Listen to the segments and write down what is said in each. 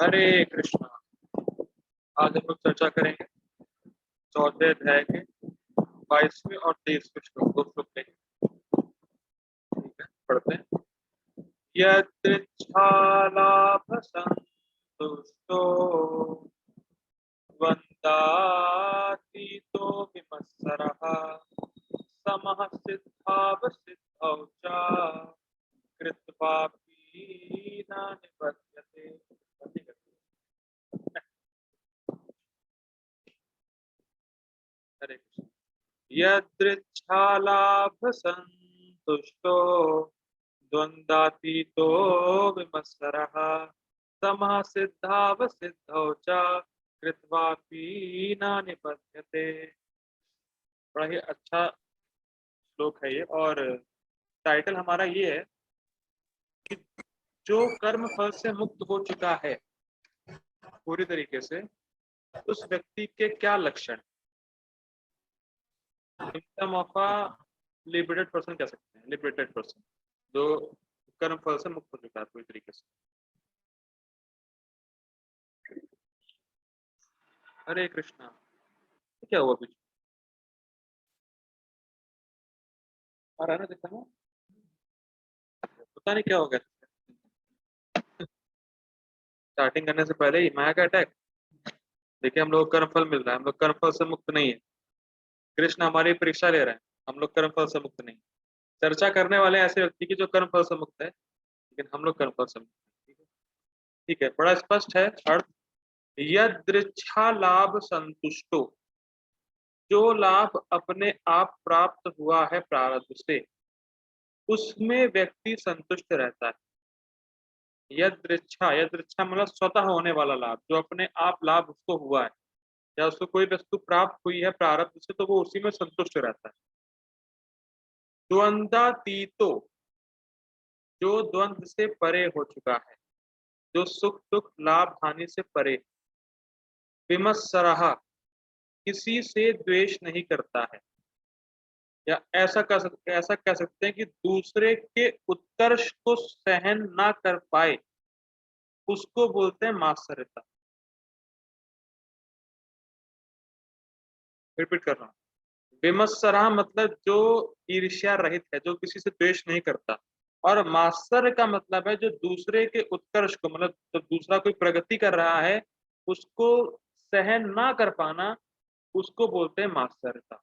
हरे कृष्णा। आज हम लोग चर्चा करेंगे चौथे अध्याय के 22वें और 23वें श्लोक, दो श्लोक लेंगे। ठीक है, पढ़ते हैं। यदृच्छालाभसन्तुष्टो द्वन्द्वातीतो विमत्सरः समः सिद्धावसिद्धौ च कृत्वापि न निबध्यते। हरे कृष्ण। यदृच्छालाभसन्तुष्टो द्वन्द्वातीतो विमत्सरः समः सिद्धावसिद्धौ च कृत्वापि न निबध्यते। बड़ा ही अच्छा श्लोक है ये, और टाइटल हमारा ये है कि जो कर्म फल से मुक्त हो चुका है पूरी तरीके से, उस व्यक्ति के क्या लक्षण। Symptom of a liberated person कह सकते हैं, लिबरेटेड पर्सन जो कर्म फल से मुक्त हो चुका है पूरी तरीके से। हरे कृष्णा। क्या हुआ कुछ आ रहा है ना, देखा ना, पता नहीं क्या हो गया। स्टार्टिंग करने से पहले ही माया का अटैक। देखिए, हम लोग कर्म फल मिल रहा है, हम लोग कर्म फल से मुक्त नहीं है। कृष्ण हमारी परीक्षा ले रहे हैं, हम लोग कर्म फल से मुक्त नहीं। चर्चा करने वाले ऐसे व्यक्ति की जो कर्म फल से मुक्त है, लेकिन हम लोग कर्म फल से मुक्त नहीं। ठीक है, बड़ा स्पष्ट है अर्थ। यदृच्छा लाभ संतुष्टो, जो लाभ अपने आप प्राप्त हुआ है प्रारब्ध से, उसमें व्यक्ति संतुष्ट रहता है। यदृच्छा, यदृच्छा मतलब स्वतः होने वाला लाभ, जो अपने आप लाभ उसको हुआ है या उसको कोई वस्तु प्राप्त हुई है प्रारब्ध से, तो वो उसी में संतुष्ट रहता है। द्वंद्वातीतो, जो द्वंद्व से परे हो चुका है, जो सुख दुख लाभ हानि से परे। विमत्सरः, किसी से द्वेष नहीं करता है, या ऐसा कह सकते हैं कि दूसरे के उत्कर्ष को सहन ना कर पाए, उसको बोलते हैं मात्सर्यता। रिपीट कर रहा हूँ। विमत्सरः मतलब जो ईर्ष्या रहित है, जो किसी से द्वेष नहीं करता। और मात्सर्य का मतलब है जो दूसरे के उत्कर्ष को, मतलब जब दूसरा कोई प्रगति कर रहा है उसको सहन ना कर पाना, उसको बोलते हैं मात्सर्यता।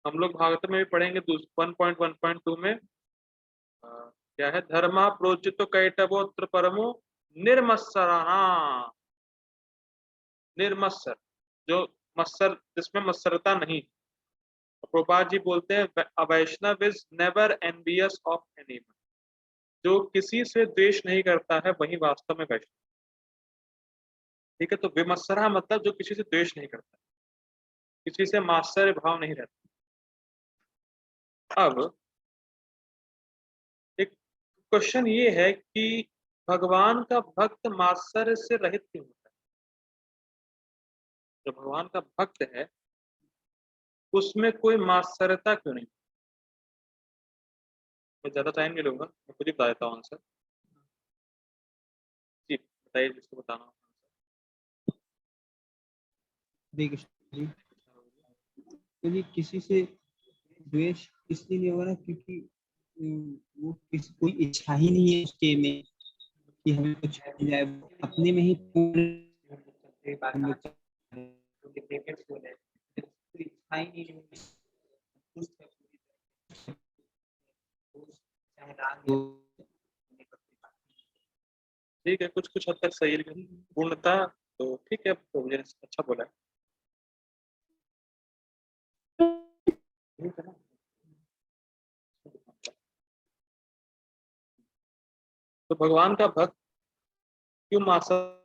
हम लोग भागवत में भी पढ़ेंगे 1.1.2 में। क्या है? धर्मा प्रोचितो कैटवोत्र परमो निर्मत्सराणा। निर्मत्सर, जो मत्सर, जिसमें मत्सरता नहीं। प्रभुपाद जी बोलते हैं a Vaishnava is never envious of anyone. जो किसी से द्वेष नहीं करता है वही वास्तव में वैष्णव। ठीक है, तो विमत्सरा मतलब जो किसी से द्वेष नहीं करता, किसी से मात्सर्य भाव नहीं रहता। अब एक क्वेश्चन ये है कि भगवान का भक्त मात्सर्य से रहित क्यों होता है? जो भगवान का भक्त है उसमें कोई मात्सर्यता क्यों नहीं? मैं ज्यादा टाइम नहीं लूंगा, मैं खुद ही बता देता हूँ आंसर। जी बताइए, जिसको बताना हो। हरे कृष्ण जी। तो जी किसी से द्वेष इसलिए नहीं होगा ना, क्योंकि वो किसी कोई इच्छा ही नहीं है उसके में कि हमें कुछ मिल जाए। वो अपने में ही पूर्ण हम लोग चाहते हैं। कोई इच्छा ही नहीं है, खुश है पूरी तरह से, चाहे राग हो। ठीक है, कुछ कुछ हद तक सही है, लेकिन पूर्णता तो ठीक है, तो मुझे अच्छा बोला है। ठीक है ना? तो भगवान का भक्त क्यों मात्सर्य?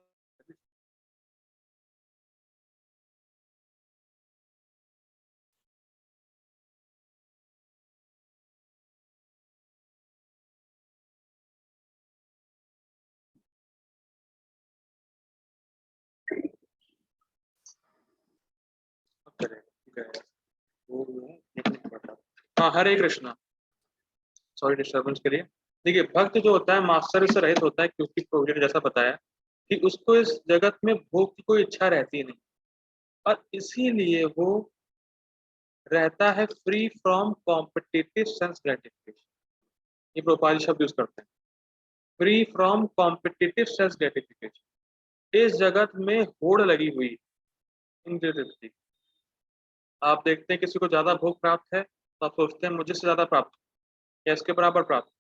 हाँ, हरे कृष्णा। सॉरी डिस्टर्बेंस के लिए। देखिए, भक्त जो होता है मात्सर्य से रहित होता है, क्योंकि प्रभु जी ने जैसा बताया कि उसको इस जगत में भोग की कोई इच्छा रहती नहीं, और इसीलिए वो रहता है free from competitive sense gratification. ये प्रभुपाद जी शब्द यूज करते हैं, free from competitive sense gratification. इस जगत में होड़ लगी हुई इंद्रिय तृप्ति। आप देखते हैं किसी को ज्यादा भोग प्राप्त है तो आप सोचते हैं मुझे से ज्यादा प्राप्त या इसके बराबर प्राप्त,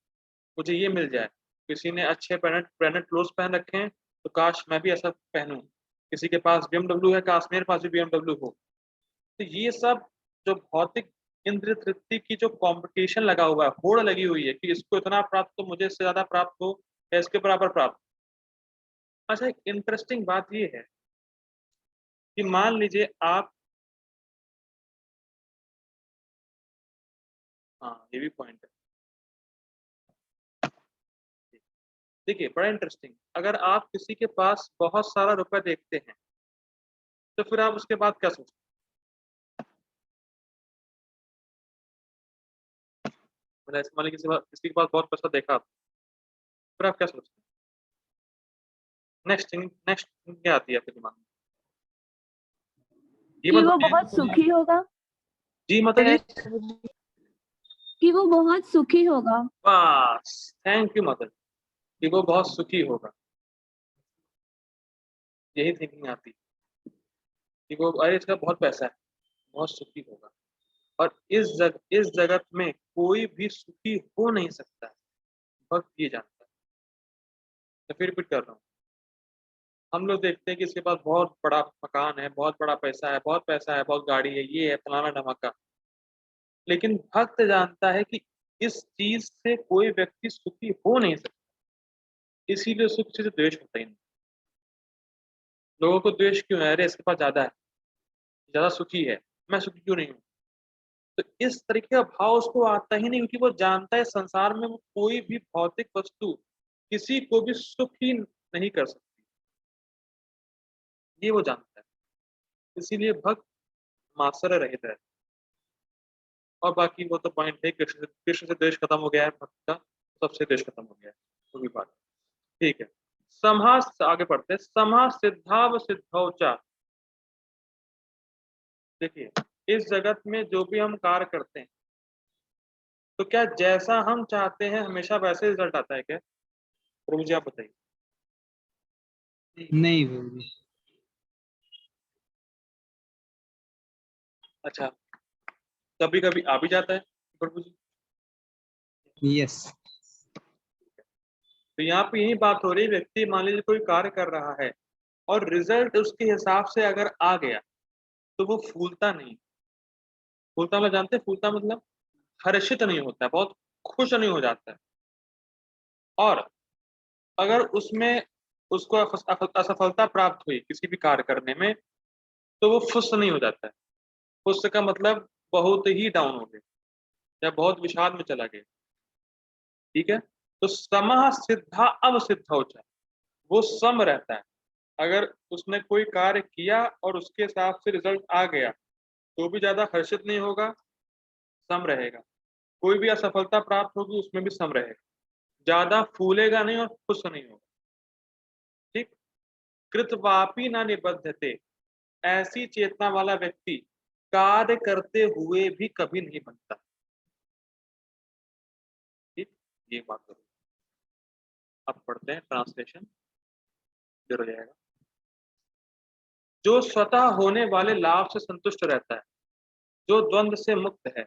मुझे ये मिल जाए। किसी ने अच्छे ब्रांडेड ब्रांडेड क्लोथ पहन रखे हैं तो काश मैं भी ऐसा पहनूं। किसी के पास BMW है, काश मेरे पास भी BMW हो। तो ये सब जो भौतिक इंद्रिय तृप्ति की जो कंपटीशन लगा हुआ है, होड़ लगी हुई है कि इसको इतना प्राप्त हो, मुझे इससे ज्यादा प्राप्त हो या इसके बराबर प्राप्त। अच्छा, एक इंटरेस्टिंग बात ये है कि मान लीजिए आप, हाँ ये भी पॉइंट है, देखिए बड़ा इंटरेस्टिंग, अगर आप किसी के पास बहुत सारा रुपए देखते हैं तो फिर आप उसके बाद क्या सोचते हैं? मतलब ऐसे मान लीजिए किसी के पास बहुत पैसा देखा आप, फिर आप क्या सोचते हैं? नेक्स्ट थिंग क्या आती है आपके दिमाग में? ये कि मत वो बताइए। बहुत सुखी होगा। जी माता जी। कि वो बहुत सुखी होगा। बस, थैंक यू माता जी, कि वो बहुत सुखी होगा। यही थिंकिंग आती है कि वो, अरे इसका बहुत पैसा है, बहुत सुखी होगा। और इस जगत में कोई भी सुखी हो नहीं सकता है, भक्त ये जानता है। तो फिर रिपीट कर रहा हूँ, हम लोग देखते हैं कि इसके पास बहुत बड़ा मकान है, बहुत बड़ा पैसा है, बहुत पैसा है, बहुत गाड़ी है, ये है फलाना धमाका, लेकिन भक्त जानता है कि इस चीज से कोई व्यक्ति सुखी हो नहीं सकता, इसीलिए सुख से द्वेष होता ही नहीं। लोगों को द्वेष क्यों है? अरे इसके पास ज्यादा है, ज्यादा सुखी है, मैं सुखी क्यों नहीं हूँ? तो इस तरीके का भाव उसको आता ही नहीं, क्योंकि वो जानता है संसार में वो कोई भी भौतिक वस्तु किसी को भी सुखी नहीं कर सकती, ये वो जानता है। इसीलिए भक्त मात्सर्य रहित है। और बाकी वो तो पॉइंट है, कृष्ण से द्वेष खत्म हो गया है भक्त का, सबसे द्वेष खत्म हो गया है, वो भी बात ठीक है। समास आगे पढ़ते हैं, समास सिद्धाव सिद्धौचा। देखिए, इस जगत में जो भी हम कार्य करते हैं तो क्या जैसा हम चाहते हैं हमेशा वैसे रिजल्ट आता है क्या? प्रभु जी आप बताइए। नहीं प्रभु जी। अच्छा, कभी कभी आ भी जाता है प्रभु जी। यस। तो यहाँ पे यही बात हो रही है, व्यक्ति मान लीजिए कोई कार्य कर रहा है और रिजल्ट उसके हिसाब से अगर आ गया तो वो फूलता नहीं। फूलता मतलब जानते हैं, फूलता मतलब हर्षित नहीं होता है, बहुत खुश नहीं हो जाता है। और अगर उसमें उसको असफलता प्राप्त हुई किसी भी कार्य करने में तो वो फुस नहीं हो जाता है। फुस का मतलब बहुत ही डाउन हो गया या बहुत विषाद में चला गया। ठीक है, तो समः सिद्धा अवसिद्ध हो जाए, वो सम रहता है। अगर उसने कोई कार्य किया और उसके हिसाब से रिजल्ट आ गया तो भी ज्यादा हर्षित नहीं होगा, सम रहेगा। कोई भी असफलता प्राप्त होगी उसमें भी सम रहेगा, ज्यादा फूलेगा नहीं और खुश नहीं होगा। ठीक, कृतवापी ना निबद्धते, ऐसी चेतना वाला व्यक्ति कार्य करते हुए भी कभी नहीं बनता। ठीक, ये बात करो। अब पढ़ते हैं ट्रांसलेशन, क्लियर हो जाएगा। जो स्वतः होने वाले लाभ से संतुष्ट रहता है, जो द्वंद्व से मुक्त है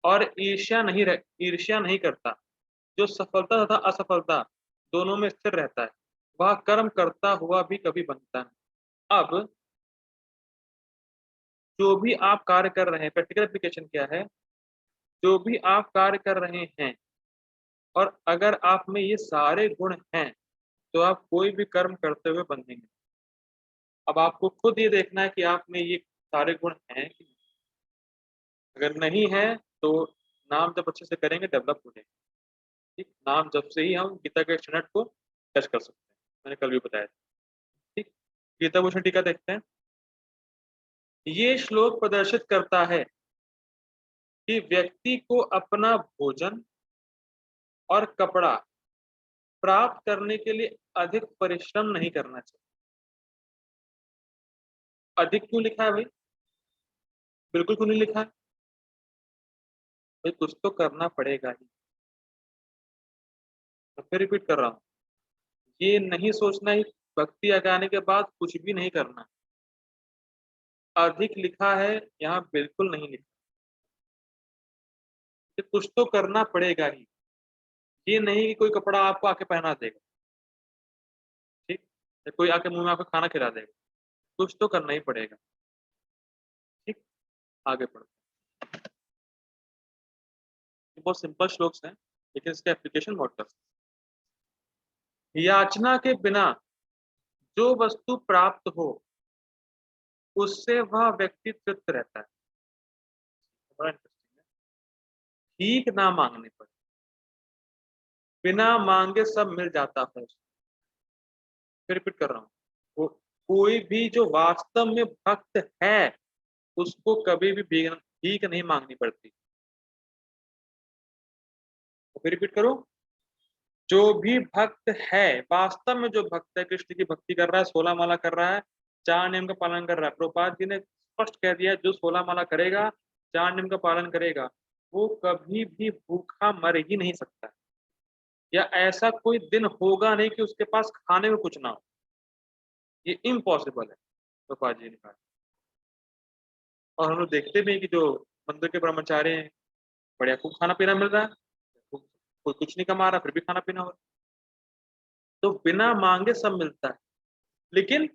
और ईर्ष्या नहीं करता, जो सफलता तथा असफलता दोनों में स्थिर रहता है, वह कर्म करता हुआ भी कभी बनता नहीं। अब जो भी आप कार्य कर रहे हैं, प्रैक्टिकल एप्लीकेशन क्या है, जो भी आप कार्य कर रहे हैं और अगर आप में ये सारे गुण हैं तो आप कोई भी कर्म करते हुए बंधेंगे। अब आपको खुद ये देखना है कि आप में ये सारे गुण हैं कि नहीं। अगर नहीं है तो नाम जब अच्छे से करेंगे डेवलप हो जाएंगे। ठीक, नाम जब से ही हम गीता के स्टैंडर्ड को टच कर सकते हैं, मैंने कल भी बताया था। ठीक, गीता भूषण टीका देखते हैं। ये श्लोक प्रदर्शित करता है कि व्यक्ति को अपना भोजन और कपड़ा प्राप्त करने के लिए अधिक परिश्रम नहीं करना चाहिए। अधिक क्यों लिखा है भाई? बिल्कुल क्यों नहीं लिखा है भाई? कुछ तो करना पड़ेगा ही। तो फिर रिपीट कर रहा हूँ, ये नहीं सोचना ही भक्ति आने के बाद कुछ भी नहीं करना। अधिक लिखा है, यहाँ बिल्कुल नहीं लिखा। कि कुछ तो करना पड़ेगा ही। ये नहीं कि कोई कपड़ा आपको आके पहना देगा, ठीक, या कोई आके मुंह में आपको खाना खिला देगा। कुछ तो करना ही पड़ेगा। ठीक, आगे बढ़ो। ये बहुत सिंपल श्लोक्स हैं, लेकिन इसका एप्लीकेशन बहुत टफ है। याचना के बिना जो वस्तु प्राप्त हो उससे वह व्यक्ति तृप्त रहता है। बड़ा इंटरेस्टिंग है। ठीक ना मांगने पर, बिना मांगे सब मिल जाता है। फिर रिपीट कर रहा हूँ, कोई भी जो वास्तव में भक्त है उसको कभी भी भीख नहीं मांगनी पड़ती। तो फिर रिपीट करो, जो भी भक्त है, वास्तव में जो भक्त है, कृष्ण की भक्ति कर रहा है, 16 माला कर रहा है, 4 नियम का पालन कर रहा है। प्रभुपाद जी ने स्पष्ट कह दिया, जो 16 माला करेगा, 4 नियम का पालन करेगा, वो कभी भी भूखा मर ही नहीं सकता। या ऐसा कोई दिन होगा नहीं कि उसके पास खाने में कुछ ना हो। ये इम्पॉसिबल है, प्रभुपाद जी ने कहा। और हम लोग देखते भी हैं कि जो मंदिर के ब्रह्मचारी हैं, बढ़िया खूब खाना पीना मिल रहा है, कोई कुछ नहीं कमा रहा फिर भी खाना पीना हो रहा है। तो बिना मांगे सब मिलता है, लेकिन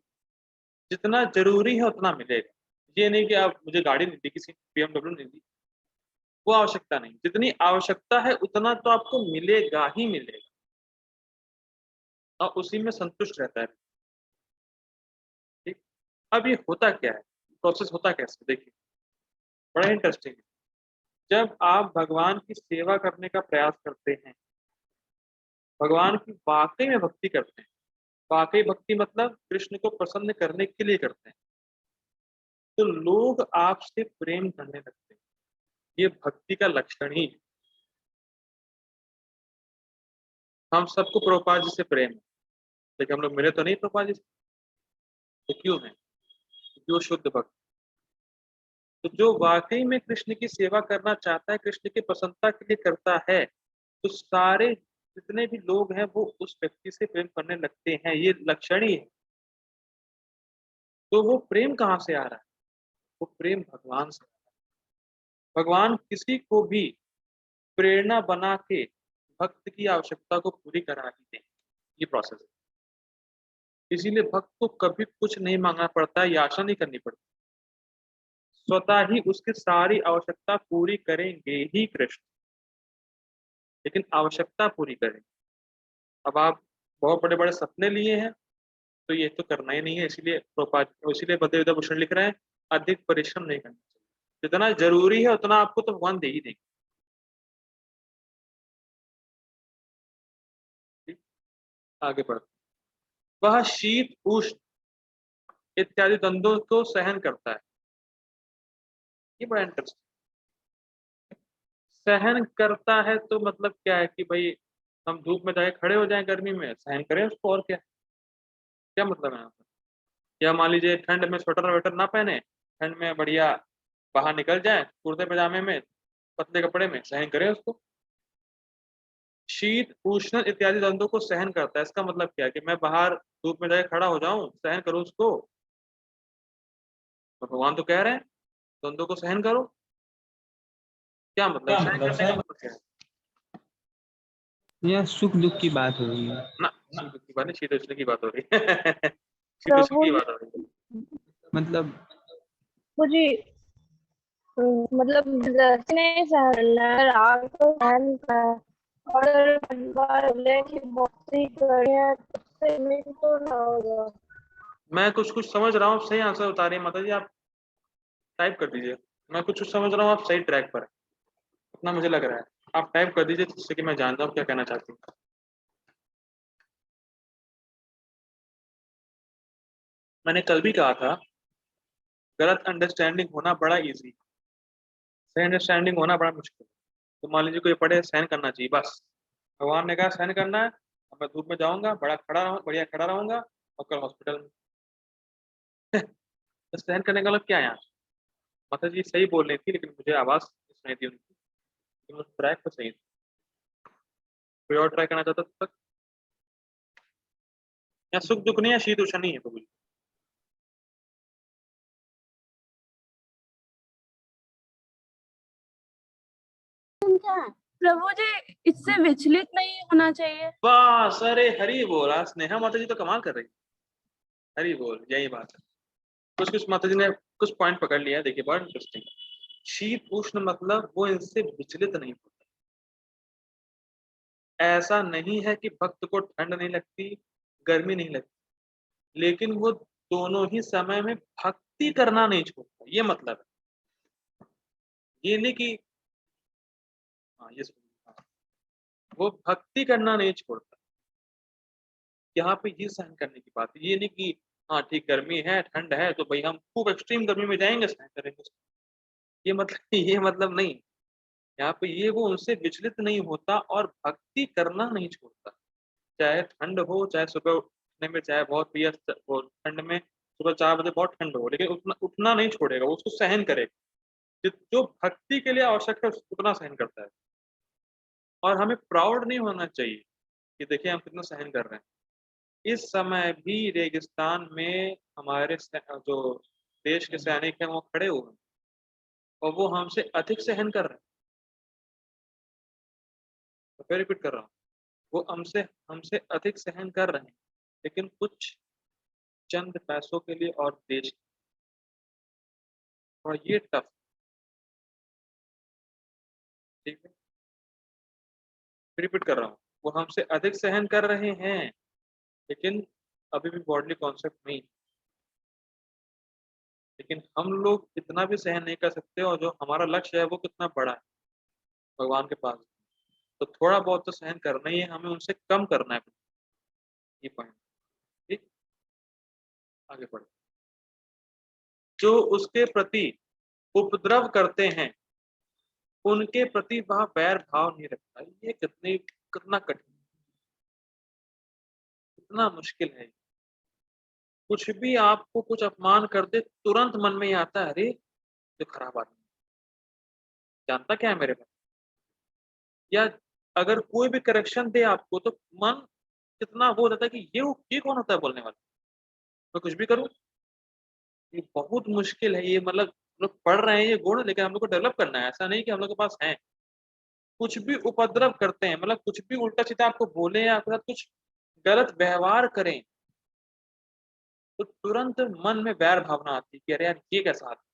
जितना जरूरी है उतना मिलेगा। ये नहीं कि आप मुझे गाड़ी नहीं दी, किसी BMW नहीं दी, वो आवश्यकता नहीं। जितनी आवश्यकता है उतना तो आपको मिलेगा ही मिलेगा, और उसी में संतुष्ट रहता है। ठीक, अब ये होता क्या है, प्रोसेस होता कैसे, देखिए बड़ा इंटरेस्टिंग है। जब आप भगवान की सेवा करने का प्रयास करते हैं, भगवान की वाकई में भक्ति करते हैं, वाकई भक्ति मतलब कृष्ण को प्रसन्न करने के लिए करते हैं, तो लोग आपसे प्रेम करने लगते हैं। ये भक्ति का लक्षण ही है। हम सबको प्रभुपाद जी से प्रेम है, लेकिन हम लोग मिले तो नहीं प्रभुपाद जी से। तो क्यों है? क्योंकि वो शुद्ध भक्त। तो जो वाकई में कृष्ण की सेवा करना चाहता है, कृष्ण की प्रसन्नता के लिए करता है, तो सारे जितने भी लोग हैं वो उस व्यक्ति से प्रेम करने लगते हैं। ये लक्षण ही है। तो वो प्रेम कहाँ से आ रहा है? वो प्रेम भगवान से आ रहा है। भगवान किसी को भी प्रेरणा बना के भक्त की आवश्यकता को पूरी करा ही दें। ये प्रोसेस है। इसीलिए भक्त को कभी कुछ नहीं मांगना पड़ता, याचना नहीं करनी पड़ती। स्वतः ही उसकी सारी आवश्यकता पूरी करेंगे ही कृष्ण, लेकिन आवश्यकता पूरी करेंगे। अब आप बहुत बड़े बड़े सपने लिए हैं, तो ये तो करना ही नहीं है। इसीलिए बद्ध भूषण लिख रहे हैं, अधिक परिश्रम नहीं करना चाहिए। जितना जरूरी है उतना आपको तो भगवान दे ही देंगे। ठीक? आगे बढ़, वह शीत उष्ण इत्यादि द्वंद्वों को सहन करता है। ये बड़ा इंटरेस्टिंग। सहन करता है तो मतलब क्या है कि भाई हम धूप में जाके खड़े हो जाएं गर्मी में, सहन करें उसको, और क्या क्या मतलब है यहाँ पर? या मान लीजिए ठंड में स्वेटर वेटर ना पहने, ठंड में बढ़िया बाहर निकल जाए कुर्ते पजामे में, पतले कपड़े में, सहन करें उसको। शीत उष्ण इत्यादि द्वंद्वों को सहन करता है, इसका मतलब क्या है कि मैं बाहर धूप में जाके खड़ा हो जाऊं, सहन करूं उसको? तो भगवान तो कह रहे हैं द्वंद्वों को सहन करो। क्या मतलब, सहन करने का मतलब क्या है? यह सुख दुख की बात हो रही है। ना, सुख दुख की बात नहीं, शीत उष्ण की बात हो रही है। शीत उष्ण प्रभु की जी, बात हो रही है। मतलब मुझे मतलब जैसे नहीं सहना है, राग को सहन का है। और परिवार बोले कि बहुत ही बढ़िया, तो उससे मेरे को ना होगा। मैं कुछ कुछ समझ रहा हूँ, सही आंसर बता रही है माता जी, आप टाइप कर दीजिए। मैं कुछ कुछ समझ रहा हूँ, आप सही ट्रैक पर है, उतना मुझे लग रहा है। आप टाइप कर दीजिए जिससे कि मैं जान जाऊँ क्या कहना चाहती हूँ। मैंने कल भी कहा था, गलत अंडरस्टैंडिंग होना बड़ा इजी, सही अंडरस्टैंडिंग होना बड़ा मुश्किल है। तो मान लीजिए कोई पढ़े, सहन करना चाहिए बस, भगवान ने कहा सहन करना है, अब मैं धूप में जाऊंगा, बढ़िया खड़ा रहूंगा और कल हॉस्पिटल में। तो सहन करने का मतलब क्या है यहाँ? माता जी सही बोल रही थी, लेकिन मुझे आवाज सुनाई थी उनकी, लेकिन उस ट्रैक पर सही थी। कोई और ट्राई करना चाहता था तब तक? या सुख दुख नहीं है, शीत उषा नहीं है तो कुछ। प्रभु जी, इससे विचलित नहीं होना चाहिए। बस, अरे हरी बोल। आज स्नेहा माता जी तो कमाल कर रही है। हरी बोल, यही बात है। कुछ कुछ माता जी ने कुछ पॉइंट पकड़ लिया है, देखिए बड़ा इंटरेस्टिंग। शीत उष्ण मतलब वो इनसे विचलित नहीं होता। ऐसा नहीं है कि भक्त को ठंड नहीं लगती, गर्मी नहीं लगती, लेकिन वो दोनों ही समय में भक्ति करना नहीं छोड़ता, ये मतलब है। ये नहीं कि हाँ ये हाँ, वो भक्ति करना नहीं छोड़ता। यहाँ पे ये सहन करने की बात है। ये नहीं कि हाँ ठीक गर्मी है, ठंड है, तो भाई हम खूब एक्सट्रीम गर्मी में जाएंगे, सहन करेंगे। ये मतलब ये मतलब नहीं। यहाँ पे ये वो उनसे विचलित नहीं होता और भक्ति करना नहीं छोड़ता। चाहे ठंड हो, चाहे सुबह उठने में चाहे बहुत भी वो ठंड में सुबह 4 बजे बहुत ठंड हो, लेकिन उठना उठना नहीं छोड़ेगा, वो उसको सहन करेगा। जो भक्ति के लिए आवश्यक है उतना सहन करता है। और हमें प्राउड नहीं होना चाहिए कि देखिए हम कितना सहन कर रहे हैं। इस समय भी रेगिस्तान में हमारे जो देश के सैनिक हैं वो खड़े हुए हैं और वो हमसे अधिक सहन कर रहे हैं। तो फिर रिपीट कर रहा हूँ, वो हमसे हमसे अधिक सहन कर रहे हैं, लेकिन कुछ चंद पैसों के लिए और देश। और ये टफ, ठीक है, रिपीट कर रहा हूँ, वो हमसे अधिक सहन कर रहे हैं, लेकिन अभी भी बॉडली कॉन्सेप्ट नहीं। लेकिन हम लोग इतना भी सहन नहीं कर सकते, और जो हमारा लक्ष्य है वो कितना बड़ा है भगवान के पास, तो थोड़ा बहुत तो सहन करना ही है, हमें उनसे कम करना है। ये पॉइंट, ठीक। आगे बढ़े। जो उसके प्रति उपद्रव करते हैं उनके प्रति वह बैर भाव नहीं रखता। ये कितना कठिन, कितना मुश्किल है। कुछ भी आपको कुछ अपमान कर दे, तुरंत मन में ही आता है, अरे ये खराब आदमी, जानता क्या है मेरे में। या अगर कोई भी करेक्शन दे आपको, तो मन कितना वो हो जाता है कि ये कौन होता है बोलने वाला, मैं कुछ भी करूं। ये बहुत मुश्किल है। ये मतलब हम लोग पढ़ रहे हैं ये गुण, लेकिन हम लोग को डेवलप करना है। ऐसा नहीं कि हम लोग के पास है। कुछ भी उपद्रव करते हैं, मतलब कुछ भी उल्टा सीधा आपको बोले या आपके साथ कुछ गलत व्यवहार करें, तो तुरंत मन में बैर भावना आती है कि अरे यार ये कैसा आदमी,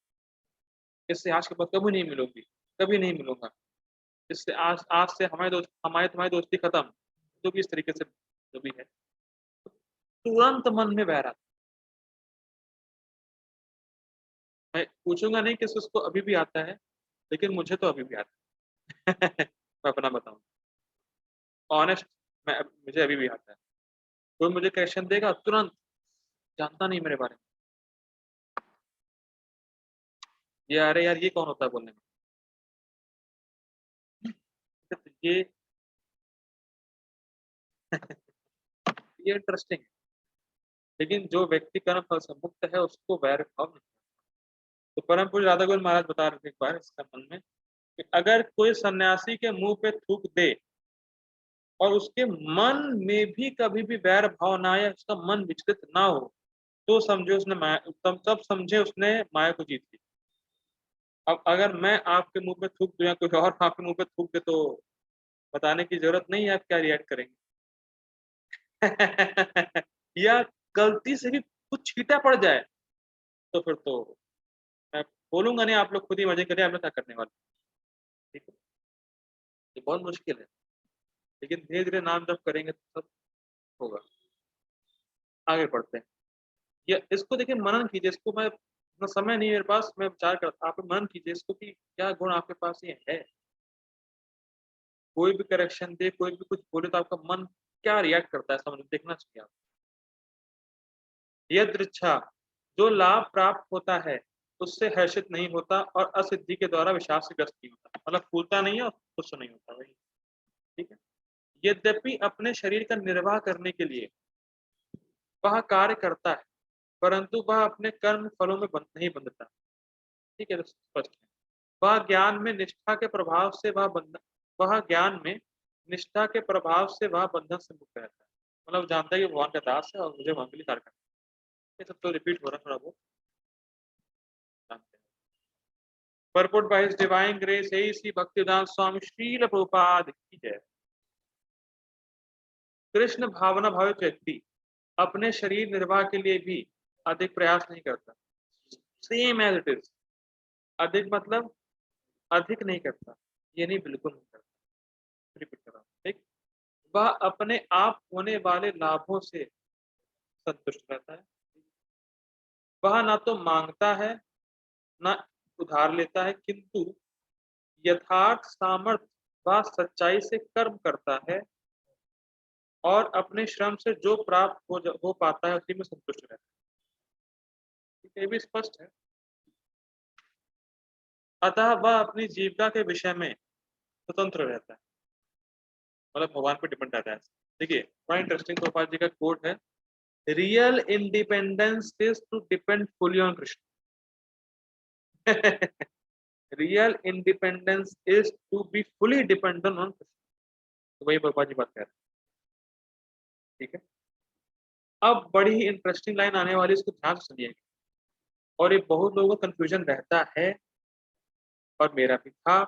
इससे आज के बाद कभी नहीं मिलूंगी, कभी नहीं मिलूंगा, इससे आज आज से हमारी तुम्हारी दोस्ती खत्म, जो भी इस तरीके से जो भी है, तुरंत मन में बैर आता। मैं पूछूंगा नहीं किस उसको अभी भी आता है, लेकिन मुझे तो अभी भी आता है। मैं अपना बताऊं, ऑनेस्ट, मुझे अभी भी आता है। कोई मुझे क्वेश्चन देगा तुरंत, जानता नहीं मेरे बारे में, ये अरे यार ये कौन होता है बोलने में। तो ये इंटरेस्टिंग है। लेकिन जो व्यक्ति कर्म फल से मुक्त है उसको वैर भाव नहीं। तो परम पूज्य राधा गोविंद महाराज बता रहे थे एक बार इस संबंध में कि अगर कोई सन्यासी के मुंह पे थूक दे और उसके मन में भी कभी भी वैर भाव ना आए, उसका मन विचलित ना हो, तो समझे उसने माया, तब समझे उसने माया को जीत ली। अब अगर मैं आपके मुंह पे थूक दूं या कोई और आपके मुंह पे थूक दे, तो बताने की जरूरत नहीं है आप क्या रिएक्ट करेंगे। या गलती से भी कुछ छींटा पड़ जाए, तो फिर तो मैं बोलूंगा नहीं, आप लोग खुद ही मजे करिए, आप लोग क्या करने वाले। ठीक है, ये बहुत मुश्किल है, लेकिन धीरे धीरे नाम जब करेंगे तो सब होगा। आगे बढ़ते हैं। ये इसको देखिए, मनन कीजिए इसको। मैं इतना समय नहीं है मेरे पास, मैं विचार करता, आप मनन कीजिए इसको कि क्या गुण आपके पास ये है। कोई भी करेक्शन दे, कोई भी कुछ बोले, तो आपका मन क्या रिएक्ट करता है, समझ देखना चाहिए आप। यद इच्छा, जो लाभ प्राप्त होता है उससे हर्षित नहीं होता, और असिद्धि के द्वारा विषाद से ग्रस्त नहीं होता, मतलब फूलता नहीं है और खुश नहीं होता। वही ठीक है, यद्यपि अपने शरीर का निर्वाह करने के लिए वह कार्य करता है, परंतु वह अपने कर्म फलों में नहीं बंधता। ठीक है, तो स्पष्ट है। वह ज्ञान में निष्ठा के प्रभाव से वह ज्ञान में निष्ठा के प्रभाव से वह बंधन से मुक्त रहता है। मतलब जानता है कि भगवान का दास है और मुझे भगवान के लिए कार्य करना है। ये सब तो रिपीट हो रहा है थोड़ा बहुत, जानते हैं। Purport by His Divine Grace है श्री भक्तिवेदांत स्वामी श्रील प्रभुपाद की जय। कृष्ण भावना भावित व्यक्ति अपने शरीर निर्वाह के लिए भी अधिक प्रयास नहीं करता। Same as it is. अधिक मतलब अधिक नहीं करता, ये नहीं, बिल्कुल नहीं करता। रिपीट कर रहा हूं, ठीक। वह अपने आप होने वाले लाभों से संतुष्ट रहता है। वह ना तो मांगता है ना उधार लेता है, किंतु यथार्थ सामर्थ्य व सच्चाई से कर्म करता है और अपने श्रम से जो प्राप्त हो पाता है उसी में संतुष्ट रहता है। ये भी स्पष्ट है। अतः वह अपनी जीविका के विषय में स्वतंत्र रहता है, मतलब भगवान पर डिपेंड रहता है। देखिए बड़ा इंटरेस्टिंग गोपाल जी का कोट है, real independence is to depend fully on Krishna. Real independence is to be fully dependent on Krishna. तो वही गोपाल जी बात कर रहे हैं। ठीक है, अब बड़ी ही इंटरेस्टिंग लाइन आने वाली, इसको ध्यान से सुनिएगा। और ये बहुत लोगों को कंफ्यूजन रहता है, और मेरा भी था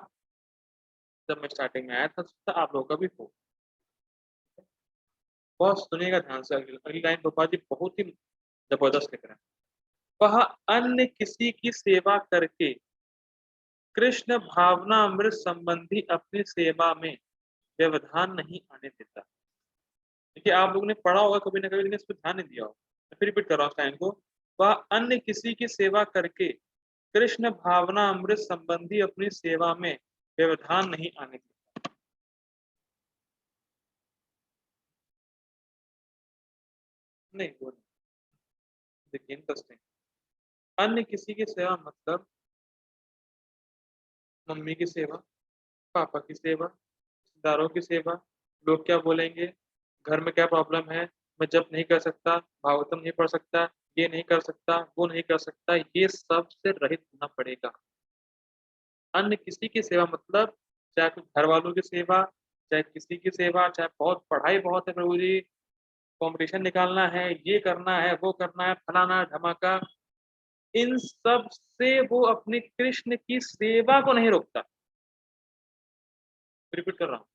जब मैं स्टार्टिंग में आया था, तो आप लोगों का भी हो। बहुत सुनिएगा ध्यान से। अगली लाइन गोपाल जी बहुत ही जबरदस्त लिख रहे हैं। वह अन्य किसी की सेवा करके कृष्ण भावना अमृत संबंधी अपनी सेवा में व्यवधान नहीं आने देता। देखिए आप लोगों ने पढ़ा होगा कभी ना कभी, लेकिन इस पर ध्यान नहीं दिया होगा। मैं फिर रिपीट कर रहा हूँ लाइन को। वह अन्य किसी की सेवा करके कृष्ण भावना अमृत संबंधी अपनी सेवा में व्यवधान नहीं आने देता। नहीं वो नहीं। देखिए इंटरेस्टिंग, अन्य किसी की सेवा मतलब मम्मी की सेवा, पापा की सेवा, रिश्तेदारों की सेवा, लोग क्या बोलेंगे, घर में क्या प्रॉब्लम है, मैं जब नहीं कर सकता, भागवतम नहीं पढ़ सकता, ये नहीं कर सकता, वो नहीं कर सकता, ये सब से रहित होना पड़ेगा। अन्य किसी की सेवा मतलब चाहे कुछ घर वालों की सेवा, चाहे किसी की सेवा, चाहे बहुत पढ़ाई बहुत है प्रभु जी, कंपटीशन निकालना है, ये करना है, वो करना है, फलाना धमाका, इन सब से वो अपने कृष्ण की सेवा को नहीं रोकता। रिपीट कर रहा हूं,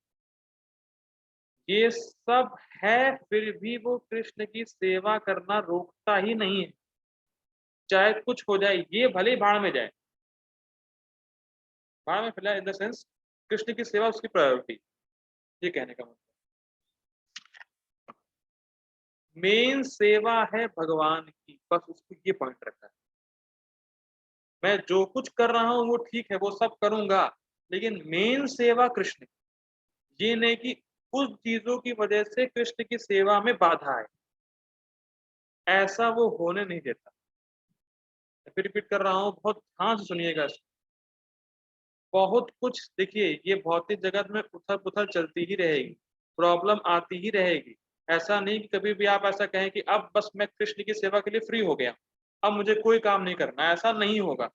ये सब है फिर भी वो कृष्ण की सेवा करना रोकता ही नहीं है। चाहे कुछ हो जाए, ये भले ही भाड़ में जाए, भाड़ में फिलहाल इन द सेंस कृष्ण की सेवा उसकी प्रायोरिटी, ये कहने का मतलब। मेन सेवा है भगवान की, बस उसको ये पॉइंट रखा है। मैं जो कुछ कर रहा हूं वो ठीक है, वो सब करूंगा, लेकिन मेन सेवा कृष्ण की। ये नहीं कि उस चीजों की वजह से कृष्ण की सेवा में बाधा है, ऐसा वो होने नहीं देता। फिर रिपीट कर रहा हूं, बहुत ध्यान से सुनिएगा। बहुत कुछ देखिए, ये भौतिक जगत में उथल पुथल चलती ही रहेगी, प्रॉब्लम आती ही रहेगी। ऐसा नहीं कि कभी भी आप ऐसा कहें कि अब बस मैं कृष्ण की सेवा के लिए फ्री हो गया, अब मुझे कोई काम नहीं करना, ऐसा नहीं होगा।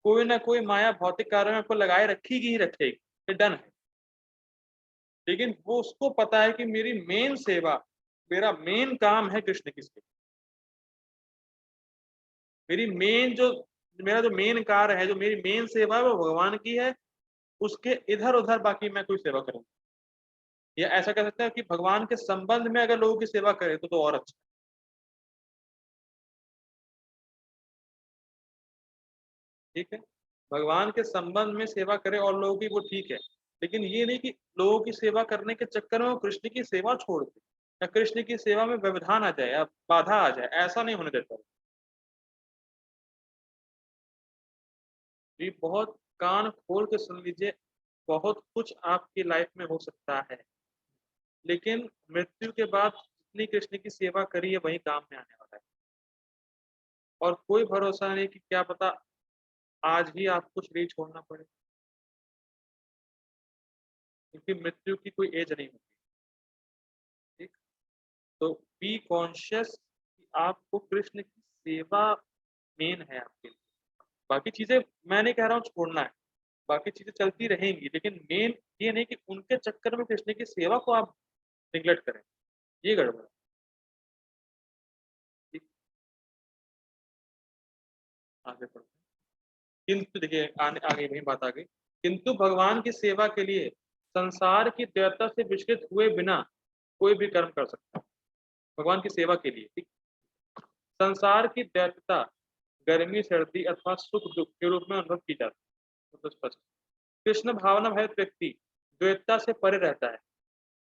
कोई ना कोई माया भौतिक कार्य में आपको लगाए रखेगी ही रखेगी, ये डन है। लेकिन वो उसको पता है कि मेरी मेन सेवा, मेरा मेन काम है कृष्ण की सेवा। मेरी मेन जो मेरा जो मेन कार्य है, जो मेरी मेन सेवा है वो भगवान की है। उसके इधर उधर बाकी मैं कोई सेवा करूंगा, या ऐसा कह सकते हैं कि भगवान के संबंध में अगर लोगों की सेवा करे तो और अच्छा। ठीक है, भगवान के संबंध में सेवा करे और लोगों की, वो ठीक है। लेकिन ये नहीं कि लोगों की सेवा करने के चक्कर में वो कृष्ण की सेवा छोड़ दे, या कृष्ण की सेवा में व्यवधान आ जाए या बाधा आ जाए, ऐसा नहीं होने देता। ये बहुत कान खोल के सुन लीजिए, बहुत कुछ आपकी लाइफ में हो सकता है, लेकिन मृत्यु के बाद जितनी कृष्ण की सेवा करी है वही काम में आने वाला है। और कोई भरोसा नहीं कि क्या पता आज ही आपको शरीर छोड़ना पड़े, क्योंकि मृत्यु की कोई एज नहीं होती। तो बी कॉन्शियस, आपको कृष्ण की सेवा मेन है आपके लिए। बाकी चीजें मैं नहीं कह रहा हूँ छोड़ना है, बाकी चीजें चलती रहेंगी, लेकिन मेन ये नहीं कि उनके चक्कर में कृष्ण की सेवा को आप निगलेक्ट करें, ये गड़बड़ है। ठीक, आगे बढ़ते हैं। किंतु देखिए आने आगे वही बात आ गई, किंतु भगवान की सेवा के लिए संसार की दैवता से विचलित हुए बिना कोई भी कर्म कर सकता है। भगवान की सेवा के लिए, ठीक, संसार की दैवता गर्मी सर्दी अथवा सुख दुख के रूप में अनुभव की जाती है, तो स्पष्ट। कृष्ण भावना भरित व्यक्ति द्वैतता से परे रहता है,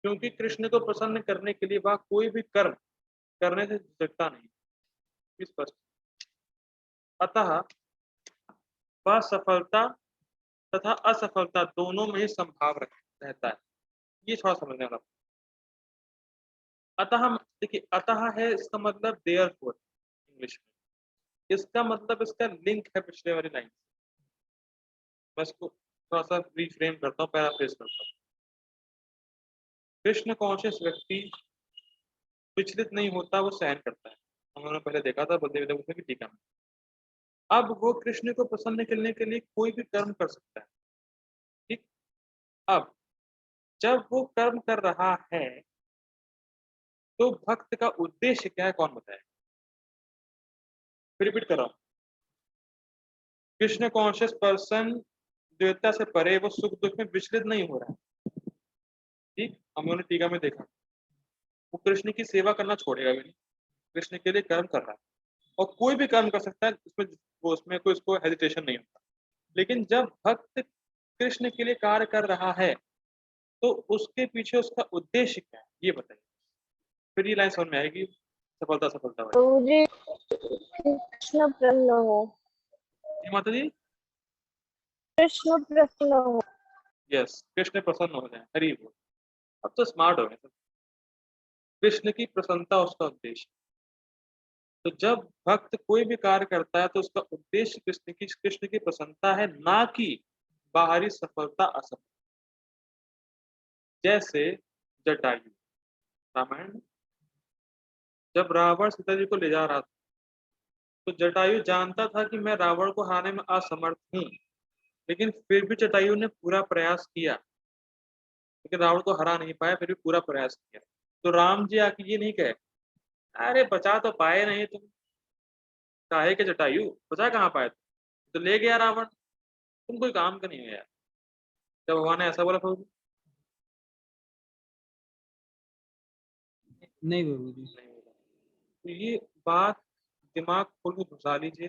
क्योंकि कृष्ण को प्रसन्न करने के लिए वह कोई भी कर्म करने से झिझकता नहीं, स्पष्ट। अतः वह सफलता तथा असफलता दोनों में ही संभाव रहता है। ये थोड़ा समझने वाला। अतः देखिए, अतः है इसका मतलब देयरफॉर इंग्लिश में, इसका मतलब इसका लिंक है पिछले वाली लाइन। मैं इसको थोड़ा सा रिफ्रेम करता हूँ, पैराफ्रेज करता हूँ। कृष्ण कॉन्शियस व्यक्ति विचलित नहीं होता, वो सहन करता है। हमने पहले देखा था बलदेव देव की टीका में। अब वो कृष्ण को प्रसन्न करने के लिए कोई भी कर्म कर सकता है, ठीक। अब जब वो कर्म कर रहा है तो भक्त का उद्देश्य क्या है, कौन बताए? फिर रिपीट कर रहा हूं, कृष्ण कॉन्शियस पर्सन द्वैतता से परे, वो सुख दुख में विचलित नहीं हो रहा है, ठीक। हमने टीका में देखा, वो कृष्ण की सेवा करना छोड़ेगा भी नहीं, कृष्ण के लिए कर्म कर रहा है, और कोई भी कर्म कर सकता है, उसमें कोई इसको हेजिटेशन नहीं होता। लेकिन जब भक्त कृष्ण के लिए कार्य कर रहा है तो उसके पीछे उसका उद्देश्य क्या है, ये बताइए। फिर ये लाइन समझ में आएगी, सफलता सफलता वाली। तो मुझे कृष्ण प्रसन्न हो, माता जी, कृष्ण प्रसन्न हो। यस, कृष्ण प्रसन्न हो जाए, हरि बोल। अब तो स्मार्ट हो गए सब। कृष्ण की प्रसन्नता उसका उद्देश्य। तो जब भक्त कोई भी कार्य करता है तो उसका उद्देश्य कृष्ण की प्रसन्नता है, ना कि बाहरी सफलता असफलता। जैसे जटायु, रामायण में जब रावण सीता जी को ले जा रहा था तो जटायु जानता था कि मैं रावण को हराने में असमर्थ हूँ, लेकिन फिर भी जटायु ने पूरा प्रयास किया, लेकिन रावण को हरा नहीं पाया, फिर भी पूरा प्रयास किया। तो राम जी आके ये नहीं कहे, अरे बचा तो पाए नहीं तुम, काहे के जटायु, बचा कहाँ पाए तुम, तो ले गया रावण, तुम कोई काम का नहीं हो यार। जब भगवान ने ऐसा बोला तो नहीं बाबू जी। नहीं बोला। तो ये बात दिमाग खोल के घुसा लीजिए,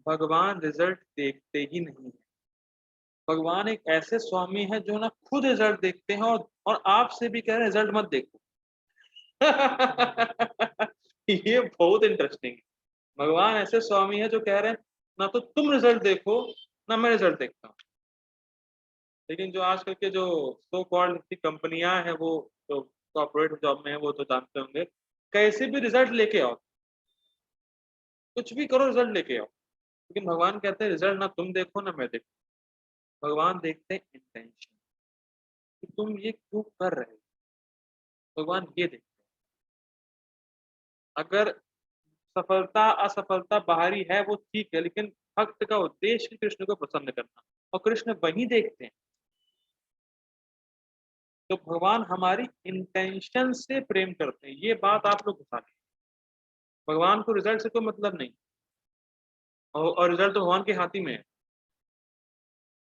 भगवान रिजल्ट देखते ही नहीं है। भगवान एक ऐसे स्वामी है जो ना खुद रिजल्ट देखते हैं, और आपसे भी कह रहे हैं रिजल्ट मत देखो। ये बहुत इंटरेस्टिंग है। भगवान ऐसे स्वामी है जो कह रहे हैं ना तो तुम रिजल्ट देखो, ना मैं रिजल्ट देखता हूँ। लेकिन जो आजकल के जो सो कॉल्ड कंपनियां हैं, वो जो कॉर्पोरेट जॉब में है, वो तो जानते होंगे, कैसे भी रिजल्ट लेके आओ, कुछ भी करो रिजल्ट लेके आओ। लेकिन भगवान कहते हैं रिजल्ट ना तुम देखो ना मैं देखो, भगवान देखते हैं इंटेंशन, कि तुम ये क्यों कर रहे हो, भगवान ये देखते हैं। अगर सफलता असफलता बाहरी है वो ठीक है, लेकिन भक्त का उद्देश्य कृष्ण को प्रसन्न करना, और कृष्ण वही देखते हैं। तो भगवान हमारी इंटेंशन से प्रेम करते हैं, ये बात आप लोग घुसा दें। भगवान को रिजल्ट से कोई मतलब नहीं, और रिजल्ट तो भगवान के हाथ ही में है।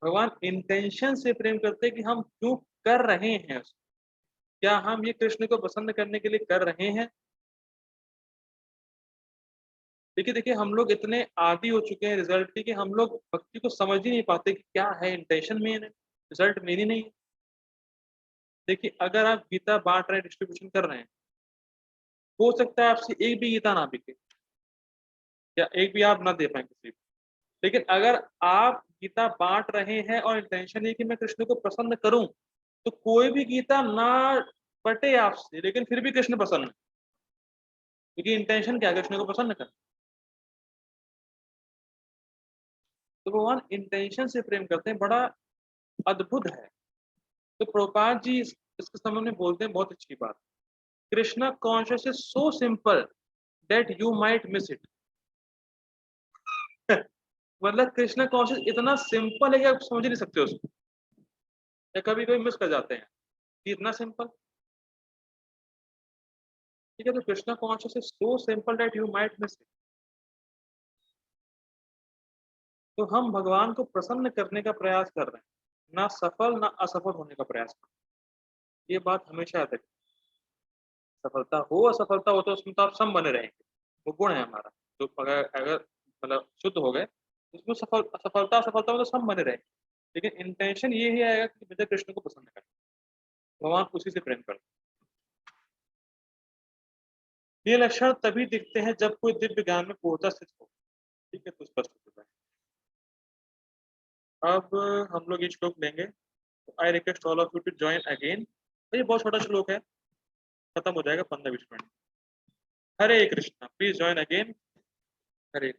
भगवान इंटेंशन से प्रेम करते हैं कि हम क्यों कर रहे हैं, क्या हम ये कृष्ण को प्रसन्न करने के लिए कर रहे हैं। देखिए देखिए, हम लोग इतने आदी हो चुके हैं रिजल्ट के कि हम लोग भक्ति को समझ ही नहीं पाते कि क्या है इंटेंशन मेन है, रिजल्ट मेन ही नहीं है। देखिए, अगर आप गीता बांट रहे हैं, डिस्ट्रीब्यूशन कर रहे हैं, हो सकता है आपसे एक भी गीता ना बिके, या एक भी आप ना दे पाए किसी को। लेकिन अगर आप गीता बांट रहे हैं और इंटेंशन है कि मैं कृष्ण को प्रसन्न करूं, तो कोई भी गीता ना बटे आपसे, लेकिन फिर भी कृष्ण प्रसन्न है, क्योंकि इंटेंशन क्या है, कृष्ण को प्रसन्न करना। तो भगवान इंटेंशन से प्रेम करते हैं, बड़ा अद्भुत है। तो प्रभुपाद जी इसके संबंध में बोलते हैं बहुत अच्छी बात। Krishna conscious is so simple that you might miss it. मतलब कृष्णा कॉन्शियस इतना सिंपल है कि आप समझ नहीं सकते उसको, या कभी कभी मिस कर जाते हैं कि इतना सिंपल। ठीक है, तो Krishna conscious is so simple that you might miss it. तो हम भगवान को प्रसन्न करने का प्रयास कर रहे हैं, ना सफल ना असफल होने का प्रयास कर रहे हैं। ये बात हमेशा याद रखें। सफलता हो असफलता हो तो उसमें तो आप सम बने रहेंगे, वो गुण है हमारा। जो अगर अगर मतलब शुद्ध हो गए उसमें सफलता असफलता में तो सम बने रहेंगे। लेकिन इंटेंशन ये ही आएगा कि मुझे कृष्ण को पसंद करना, भगवान उसी से प्रेम करना। ये लक्षण तभी दिखते हैं जब कोई दिव्य ज्ञान में पूर्णता स्थित हो। ठीक है, तो स्पष्ट हो जाए। अब हम लोग ये श्लोक लेंगे। I request all of you to join again. ये बहुत छोटा श्लोक है, खत्म हो जाएगा 15-20 minute. Hare Krishna, please join again. Hare